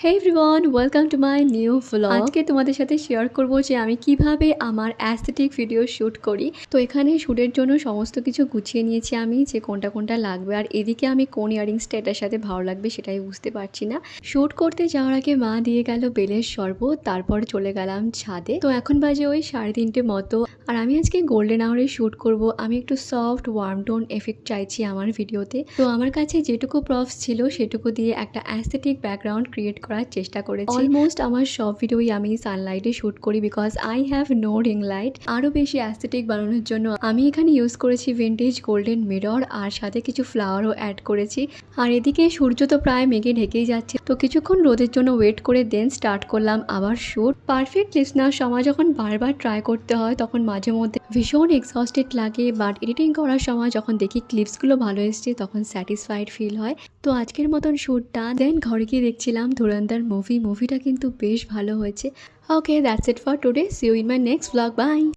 Hey everyone, welcome to my new vlog. আজকে তোমাদের সাথে শেয়ার করব যে আমি কিভাবে আমার অ্যাস্থেটিক ভিডিও শ্যুট করি। তো এখানে শ্যুটের জন্য সমস্ত কিছু গুছিয়ে নিয়েছি আমি, যে কোনটা কোনটা লাগবে। আর এদিকে আমি কোন ইয়ারিংসটা এটার সাথে ভালো লাগবে সেটাই বুঝতে পারছি না। শ্যুট করতে যাওয়ার আগে মা দিয়ে গেল বেলের শরবত, তারপর চলে গেলাম ছাদে। তো এখন বাজে ওই 3:30 মতো। আর আমি আজকে গোল্ডেন আওয়ারে শ্যুট করব। আমি একটু সফট ওয়ার্ম টোন এফেক্ট চাইছি আমার ভিডিওতে। তো আমার কাছে যেটুকু প্রপস ছিল সেটুকু দিয়ে একটা অ্যাস্থেটিক ব্যাকগ্রাউন্ড ক্রিয়েট করার চেষ্টা করেছি। অলমোস্ট আমার সব ভিডিওই আমি সানলাইটে শ্যুট করি, because I have no ring light. আরও বেশি অ্যাস্থেটিক বানানোর জন্য আমি এখানে ইউজ করেছি ভিন্টেজ গোল্ডেন মিরর, আর সাথে কিছু ফ্লাওয়ারও অ্যাড করেছি। আর এদিকে সূর্য তো প্রায় মেঘে ঢেকেই যাচ্ছে, তো কিছুক্ষণ রোদের জন্য ওয়েট করে দেন স্টার্ট করলাম আবার শ্যুট। পারফেক্ট ক্লিপস নেওয়ার সময় যখন বারবার ট্রাই করতে হয় তখন মাঝে মধ্যে ভীষণ এক্সস্টেড লাগে, বাট এডিটিং করার সময় যখন দেখি ক্লিপসগুলো ভালো এসছে তখন স্যাটিসফাইড ফিল হয়। তো আজকের মতন শ্যুটটা দেন ঘরে গিয়ে দেখছিলাম ধুরন্ধর মুভিটা কিন্তু বেশ ভালো হয়েছে। Okay, that's it for today. See you in my next blog. By.